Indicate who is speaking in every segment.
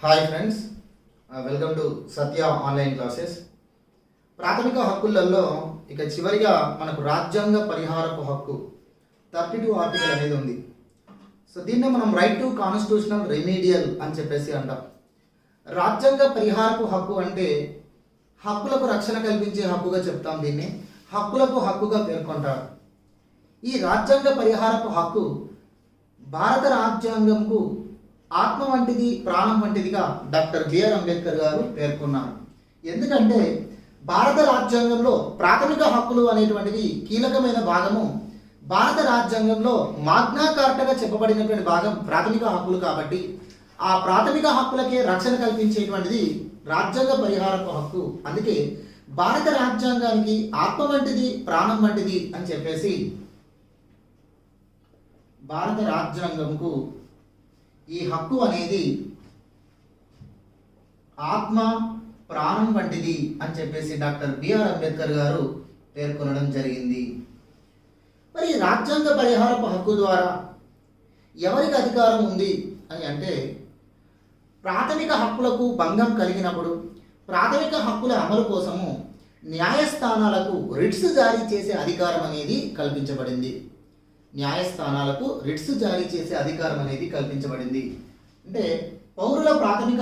Speaker 1: Hi friends, welcome to Satya online classes. ప్రాథమిక హక్కులలో ఇక చివరిగా మనకు రాజ్యాంగ పరిహారపు హక్కు 32 ఆర్టికల్ అనేది ఉంది. సో దీన్ని మనం రైట్ టు కాన్స్టిట్యూషనల్ రెమీడియల్ అని చెప్పేసి అంటాం. రాజ్యాంగ పరిహారపు హక్కు అంటే హక్కులకు రక్షణ కల్పించే హక్కుగా చెప్తాం. దీన్ని హక్కులకు హక్కుగా పేర్కొంటారు. ఈ రాజ్యాంగ పరిహారపు హక్కు భారత రాజ్యాంగంకు ఆత్మ వంటిది, ప్రాణం వంటిదిగా డాక్టర్ బిఆర్ అంబేద్కర్ గారు పేర్కొన్నారు. ఎందుకంటే భారత రాజ్యాంగంలో ప్రాథమిక హక్కులు అనేటువంటివి కీలకమైన భాగము. భారత రాజ్యాంగంలో మాగ్నా కార్టాగా చెప్పబడినటువంటి భాగం ప్రాథమిక హక్కులు కాబట్టి ఆ ప్రాథమిక హక్కులకే రక్షణ కల్పించేటువంటిది రాజ్యాంగ పరిహారపు హక్కు. అందుకే భారత రాజ్యాంగానికి ఆత్మ వంటిది, ప్రాణం వంటిది అని చెప్పేసి భారత రాజ్యాంగంకు ఈ హక్కు అనేది ఆత్మ, ప్రాణం వంటిది అని చెప్పేసి డాక్టర్ బిఆర్ అంబేద్కర్ గారు పేర్కొనడం జరిగింది. మరి రాజ్యాంగ పరిహారపు హక్కు ద్వారా ఎవరికి అధికారం ఉంది అని అంటే, ప్రాథమిక హక్కులకు భంగం కలిగినప్పుడు ప్రాథమిక హక్కుల అమలు కోసము న్యాయస్థానాలకు రిట్స్ జారీ చేసే అధికారం అనేది కల్పించబడింది. న్యాయస్థానాలకు రిట్స్ జారీ చేసే అధికారం అనేది కల్పించబడింది. అంటే పౌరుల ప్రాథమిక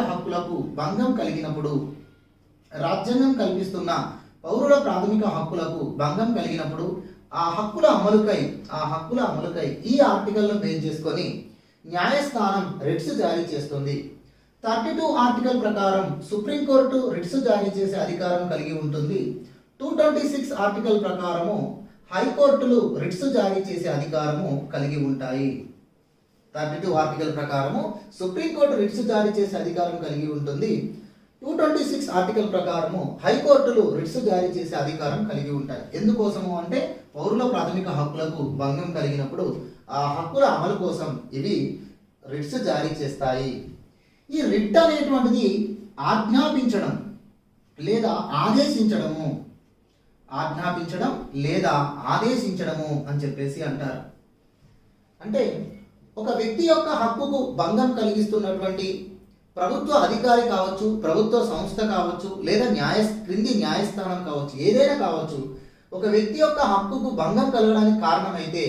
Speaker 1: హక్కులకు భంగం కలిగినప్పుడు, రాజ్యాంగం కల్పిస్తున్న పౌరుల ప్రాథమిక హక్కులకు భంగం కలిగినప్పుడు ఆ హక్కుల అమలుకై ఈ ఆర్టికల్ను బేస్ చేసుకొని న్యాయస్థానం రిట్స్ జారీ చేస్తుంది. 32 ఆర్టికల్ ప్రకారం సుప్రీంకోర్టు రిట్స్ జారీ చేసే అధికారం కలిగి ఉంటుంది. 226 ఆర్టికల్ ప్రకారము హైకోర్టులు రిట్స్ జారీ చేసే అధికారము కలిగి ఉంటాయి. 32 ఆర్టికల్ ప్రకారము సుప్రీంకోర్టు రిట్స్ జారీ చేసే అధికారం కలిగి ఉంటుంది. 226 ఆర్టికల్ ప్రకారము హైకోర్టులు రిట్స్ జారీ చేసే అధికారం కలిగి ఉంటాయి. ఎందుకోసము అంటే పౌరుల ప్రాథమిక హక్కులకు భంగం కలిగినప్పుడు ఆ హక్కుల అమలు కోసం ఇవి రిట్స్ జారీ చేస్తాయి. ఈ రిట్ అనేటువంటిది ఆజ్ఞాపించడం లేదా ఆదేశించడము అని చెప్పేసి అంటారు. అంటే ఒక వ్యక్తి యొక్క హక్కుకు భంగం కలిగిస్తున్నటువంటి ప్రభుత్వ అధికారి కావచ్చు, ప్రభుత్వ సంస్థ కావచ్చు, లేదా క్రింది న్యాయస్థానం కావచ్చు, ఏదైనా కావచ్చు, ఒక వ్యక్తి యొక్క హక్కుకు భంగం కలగడానికి కారణమైతే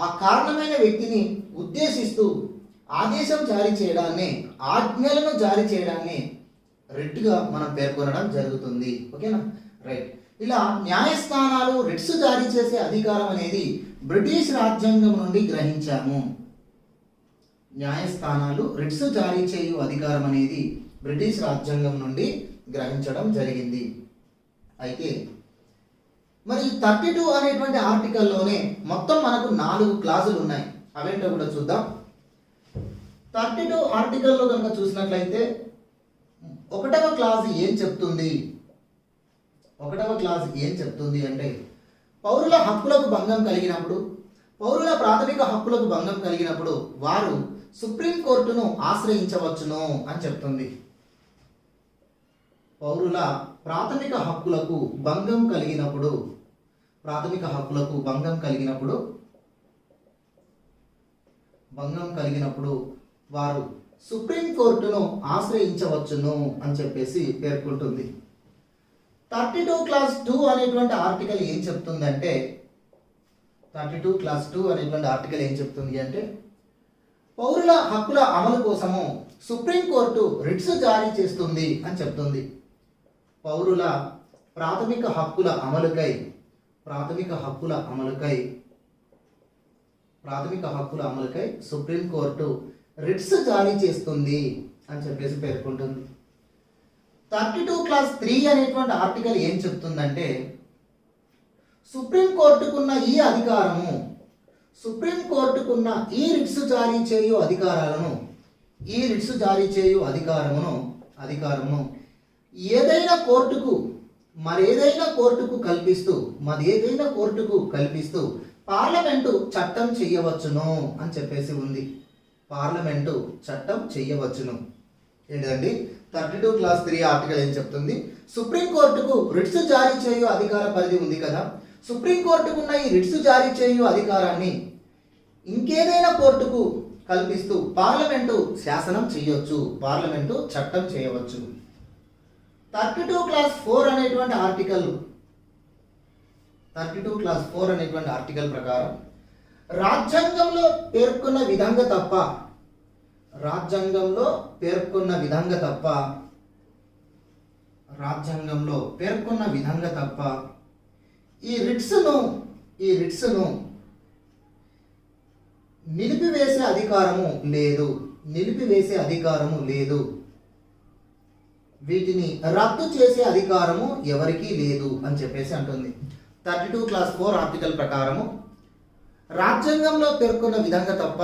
Speaker 1: ఆ కారణమైన వ్యక్తిని ఉద్దేశిస్తూ ఆదేశం జారీ చేయడాన్ని, ఆజ్ఞలను జారీ చేయడాన్ని రిట్గా మనం పేర్కొనడం జరుగుతుంది. ఓకేనా, రైట్. ఇలా న్యాయస్థానాలు రిట్స్ జారీ చేసే అధికారం అనేది బ్రిటిష్ రాజ్యాంగం నుండి గ్రహించాము. న్యాయస్థానాలు రిట్స్ జారీ చేయు అధికారం అనేది బ్రిటిష్ రాజ్యాంగం నుండి గ్రహించడం జరిగింది. అయితే మరి 32 అనేటువంటి ఆర్టికల్లోనే మొత్తం మనకు 4 క్లాజులు ఉన్నాయి. అవేంటో కూడా చూద్దాం. 32 ఆర్టికల్లో కనుక చూసినట్లయితే 1వ క్లాజ్ ఏం చెప్తుంది? 1వ క్లాజ్ ఏం చెప్తుంది అంటే, పౌరుల హక్కులకు భంగం కలిగినప్పుడు, పౌరుల ప్రాథమిక హక్కులకు భంగం కలిగినప్పుడు వారు సుప్రీంకోర్టును ఆశ్రయించవచ్చును అని చెప్తుంది. పౌరుల ప్రాథమిక హక్కులకు భంగం కలిగినప్పుడు వారు సుప్రీంకోర్టును ఆశ్రయించవచ్చును అని చెప్పేసి పేర్కొంటుంది. 32 క్లాస్ 2 అనేటువంటి ఆర్టికల్ ఏం చెప్తుందంటే, 32 క్లాస్ 2 అనేటువంటి ఆర్టికల్ ఏం చెప్తుంది అంటే, పౌరుల హక్కుల అమలు కోసము సుప్రీంకోర్టు రిట్స్ జారీ చేస్తుంది అని చెప్తుంది. పౌరుల ప్రాథమిక హక్కుల అమలుకై సుప్రీంకోర్టు రిట్స్ జారీ చేస్తుంది అని చెప్పేసి పేర్కొంటుంది. 32 క్లాస్ 3 అనేటువంటి ఆర్టికల్ ఏం చెప్తుందంటే, సుప్రీంకోర్టుకున్న ఈ రిట్స్ జారీ చేయు అధికారమును ఏదైనా కోర్టుకు మరేదైనా కోర్టుకు కల్పిస్తూ పార్లమెంటు చట్టం చేయవచ్చును అని చెప్పేసి ఉంది. పార్లమెంటు చట్టం చేయవచ్చును. ఏంటండి 32 క్లాస్ 3 ఆర్టికల్ ఏం చెప్తుంది? సుప్రీంకోర్టుకు రిట్స్ జారీ చేయు అధికార పరిధి ఉంది కదా. సుప్రీంకోర్టుకున్న ఈ రిట్స్ జారీ చేయు అధికారాన్ని ఇంకేదైనా కోర్టుకు కల్పిస్తూ పార్లమెంటు శాసనం చేయొచ్చు, పార్లమెంటు చట్టం చేయవచ్చు. 32 క్లాస్ 4 అనేటువంటి ఆర్టికల్ 32 క్లాస్ 4 అనేటువంటి ఆర్టికల్ ప్రకారం రాజ్యాంగంలో పేర్కొన్న విధంగా తప్ప రాజ్యాంగంలో పేర్కొన్న విధంగా తప్ప ఈ రిట్స్ను నిలిపివేసే అధికారము లేదు, వీటిని రద్దు చేసే అధికారము ఎవరికీ లేదు అని చెప్పేసి అంటుంది. 32 క్లాస్ 4 ఆర్టికల్ ప్రకారము రాజ్యాంగంలో పేర్కొన్న విధంగా తప్ప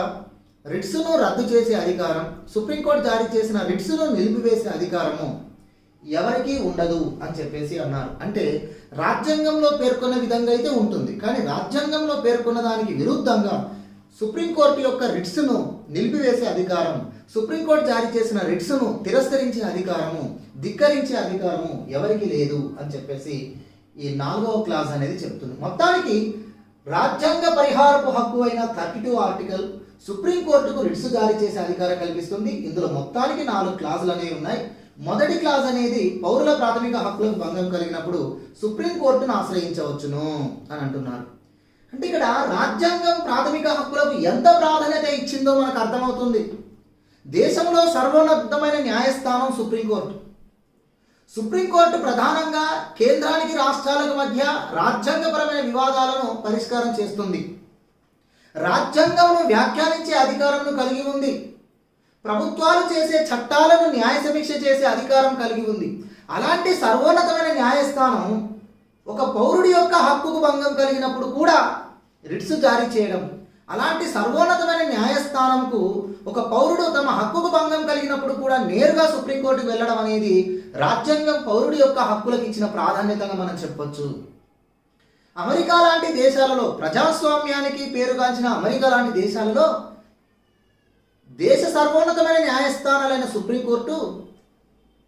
Speaker 1: రిట్స్ను రద్దు చేసే అధికారం, సుప్రీంకోర్టు జారీ చేసిన రిట్స్ను నిలిపివేసే అధికారము ఎవరికీ ఉండదు అని చెప్పేసి అన్నారు. అంటే రాజ్యాంగంలో పేర్కొన్న విధంగా అయితే ఉంటుంది, కానీ రాజ్యాంగంలో పేర్కొన్న దానికి విరుద్ధంగా సుప్రీంకోర్టు యొక్క రిట్స్ను నిలిపివేసే అధికారం, సుప్రీంకోర్టు జారీ చేసిన రిట్స్ను తిరస్కరించే అధికారము, ధిక్కరించే అధికారము ఎవరికి లేదు అని చెప్పేసి ఈ 4వ క్లాజ్ అనేది చెప్తుంది. మొత్తానికి రాజ్యాంగ పరిహారపు హక్కు అయిన 32 ఆర్టికల్ సుప్రీంకోర్టుకు రిట్స్ జారీ చేసే అధికారం కల్పిస్తుంది. ఇందులో మొత్తానికి 4 క్లాజులు అనేవి ఉన్నాయి. మొదటి క్లాజ్ అనేది పౌరుల ప్రాథమిక హక్కులకు భంగం కలిగినప్పుడు సుప్రీంకోర్టును ఆశ్రయించవచ్చును అని అంటున్నారు. అంటే ఇక్కడ రాజ్యాంగం ప్రాథమిక హక్కులకు ఎంత ప్రాధాన్యత ఇచ్చిందో మనకు అర్థమవుతుంది. దేశంలో సర్వోన్నతమైన న్యాయస్థానం సుప్రీంకోర్టు. సుప్రీంకోర్టు ప్రధానంగా కేంద్రానికి రాష్ట్రాలకు మధ్య రాజ్యాంగపరమైన వివాదాలను పరిష్కారం చేస్తుంది. రాజ్యాంగంను వ్యాఖ్యానించే అధికారంను కలిగి ఉంది. ప్రభుత్వాలు చేసే చట్టాలను న్యాయ సమీక్ష చేసే అధికారం కలిగి ఉంది. అలాంటి సర్వోన్నతమైన న్యాయస్థానం ఒక పౌరుడి యొక్క హక్కుకు భంగం కలిగినప్పుడు కూడా రిట్స్ జారీ చేయడం, అలాంటి సర్వోన్నతమైన న్యాయస్థానంకు ఒక పౌరుడు తమ హక్కుకు భంగం కలిగినప్పుడు కూడా నేరుగా సుప్రీంకోర్టుకు వెళ్ళడం అనేది రాజ్యాంగం పౌరుడి యొక్క హక్కులకు ఇచ్చిన ప్రాధాన్యతగా మనం చెప్పొచ్చు. అమెరికా లాంటి దేశాలలో, ప్రజాస్వామ్యానికి పేరుగాంచిన అమెరికా లాంటి దేశాలలో దేశ సర్వోన్నతమైన న్యాయస్థానాలైన సుప్రీంకోర్టు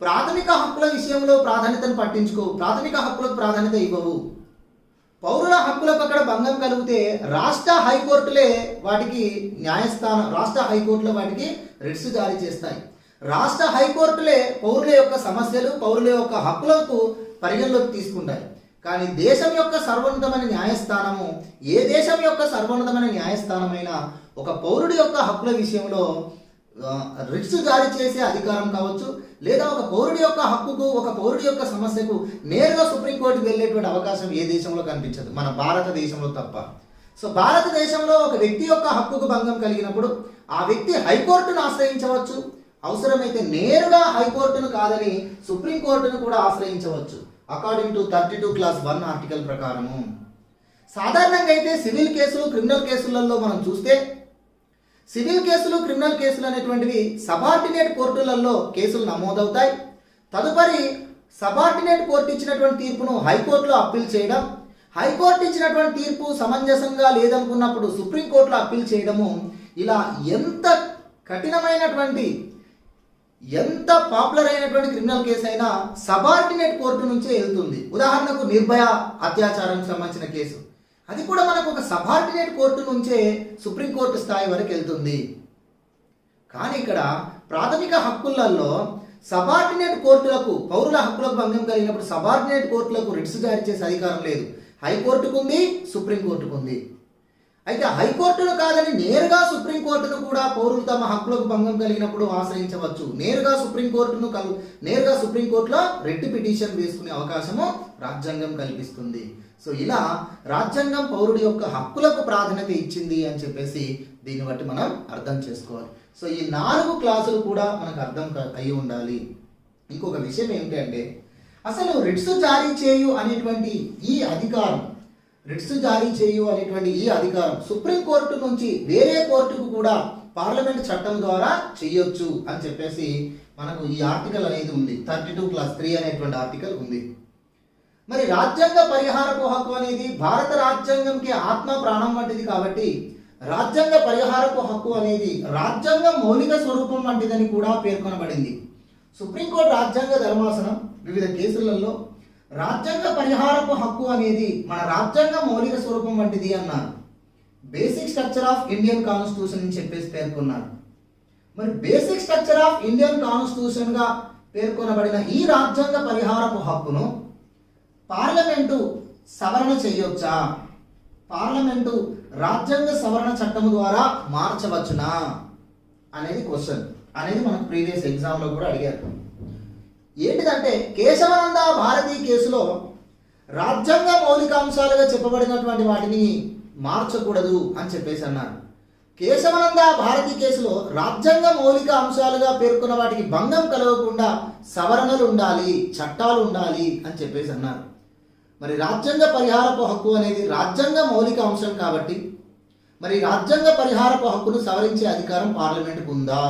Speaker 1: ప్రాథమిక హక్కుల విషయంలో ప్రాధాన్యతను పట్టించుకోవు, ప్రాథమిక హక్కులకు ప్రాధాన్యత ఇవ్వవు. పౌరుల హక్కులకు అక్కడ భంగం కలిగితే రాష్ట్ర హైకోర్టులే వాటికి రాష్ట్ర హైకోర్టులో వాటికి రిట్స్ జారీ చేస్తాయి. రాష్ట్ర హైకోర్టులే పౌరుల యొక్క సమస్యలు, పౌరుల యొక్క హక్కులకు పరిగణలోకి తీసుకుంటాయి. కానీ దేశం యొక్క సర్వోన్నతమైన న్యాయస్థానము, ఏ దేశం యొక్క సర్వోన్నతమైన న్యాయస్థానమైనా ఒక పౌరుడి యొక్క హక్కుల విషయంలో రిట్స్ జారీ చేసే అధికారం కావచ్చు, లేదా ఒక పౌరుడి యొక్క హక్కుకు, ఒక పౌరుడి యొక్క సమస్యకు నేరుగా సుప్రీంకోర్టుకు వెళ్ళేటువంటి అవకాశం ఏ దేశంలో కనిపించదు, మన భారతదేశంలో తప్ప. సో భారతదేశంలో ఒక వ్యక్తి యొక్క హక్కుకు భంగం కలిగినప్పుడు ఆ వ్యక్తి హైకోర్టును ఆశ్రయించవచ్చు, అవసరమైతే నేరుగా హైకోర్టును కాదని సుప్రీంకోర్టును కూడా ఆశ్రయించవచ్చు. అకార్డింగ్ టు 32 క్లాస్ 1 ఆర్టికల్ ప్రకారము. సాధారణంగా అయితే సివిల్ కేసులు, క్రిమినల్ కేసులలో మనం చూస్తే సివిల్ కేసులు, క్రిమినల్ కేసులు అనేటువంటివి సబార్డినేట్ కోర్టులలో కేసులు నమోదవుతాయి. తదుపరి సబార్డినేట్ కోర్టు ఇచ్చినటువంటి తీర్పును హైకోర్టులో అప్పీల్ చేయడం, హైకోర్టు ఇచ్చినటువంటి తీర్పు సమంజసంగా లేదనుకున్నప్పుడు సుప్రీంకోర్టులో అప్పీల్ చేయడము, ఇలా ఎంత కఠినమైనటువంటి, ఎంత పాపులర్ అయినటువంటి క్రిమినల్ కేసు అయినా సబార్డినేట్ కోర్టు నుంచే వెళ్తుంది. ఉదాహరణకు నిర్భయ అత్యాచారానికి సంబంధించిన కేసు, అది కూడా మనకు ఒక సబార్డినేట్ కోర్టు నుంచే సుప్రీంకోర్టు స్థాయి వరకు వెళ్తుంది. కానీ ఇక్కడ ప్రాథమిక హక్కులలో సబార్డినేట్ కోర్టులకు, పౌరుల హక్కులకు భంగం కలిగినప్పుడు సబార్డినేట్ కోర్టులకు రిట్స్ జారీ చేసే అధికారం లేదు. హైకోర్టుకు ఉంది, సుప్రీంకోర్టుకు ఉంది. అయితే హైకోర్టును కాదని నేరుగా సుప్రీంకోర్టును కూడా పౌరులు తమ హక్కులకు భంగం కలిగినప్పుడు ఆశ్రయించవచ్చు. నేరుగా సుప్రీంకోర్టులో రిట్ పిటిషన్ వేసుకునే అవకాశము రాజ్యాంగం కల్పిస్తుంది. సో ఇలా రాజ్యాంగం పౌరుడి యొక్క హక్కులకు ప్రాధాన్యత ఇచ్చింది అని చెప్పేసి దీన్ని బట్టి మనం అర్థం చేసుకోవాలి. సో ఈ 4 క్లాసులు కూడా మనకు అర్థం అయి ఉండాలి. ఇంకొక విషయం ఏమిటంటే, అసలు రిట్స్ జారీ చేయు అనేటువంటి ఈ అధికారం, సుప్రీంకోర్టు నుంచి వేరే కోర్టుకు కూడా పార్లమెంట్ చట్టం ద్వారా చేయొచ్చు అని చెప్పేసి మనకు ఈ ఆర్టికల్ అనేది ఉంది. 32 క్లాస్ 3 అనేటువంటి ఆర్టికల్ ఉంది. మరి రాజ్యాంగ పరిహారపు హక్కు అనేది భారత రాజ్యాంగంకి ఆత్మ ప్రాణం వంటిది కాబట్టి రాజ్యాంగ పరిహారపు హక్కు అనేది రాజ్యాంగ మౌలిక స్వరూపం వంటిదని కూడా పేర్కొనబడింది. సుప్రీంకోర్టు రాజ్యాంగ ధర్మాసనం వివిధ కేసులలో రాజ్యాంగ పరిహారపు హక్కు అనేది మన రాజ్యాంగ మౌలిక స్వరూపం వంటిది అన్నారు. Basic structure of Indian constitution అని చెప్పేసి పేర్కొన్నారు. మరి basic structure of Indian constitution గా పేర్కొనబడిన ఈ రాజ్యాంగ పరిహారపు హక్కును పార్లమెంటు సవరణ చేయొచ్చా? పార్లమెంటు రాజ్యాంగ సవరణ చట్టం ద్వారా మార్చవచ్చునా అనేది క్వశ్చన్ అనేది మనకు ప్రీవియస్ ఎగ్జామ్లో కూడా అడిగారు. ఏంటిదంటే కేశవానంద భారతి కేసులో రాజ్యాంగ మౌలికాంశాలుగా చెప్పబడినటువంటి వాటిని మార్చకూడదు అని చెప్పేసి అన్నారు. కేశవానంద భారతి కేసులో రాజ్యాంగ మౌలిక అంశాలుగా పేర్కొన్న వాటికి భంగం కలగకుండా సవరణలు ఉండాలి, చట్టాలు ఉండాలి అని చెప్పేసి అన్నారు. మరి రాజ్యాంగ పరిహారపు హక్కు అనేది రాజ్యాంగ మౌలిక అంశం కాబట్టి మరి రాజ్యాంగ పరిహారపు హక్కును సవరించే అధికారం పార్లమెంటుకు ఉందా?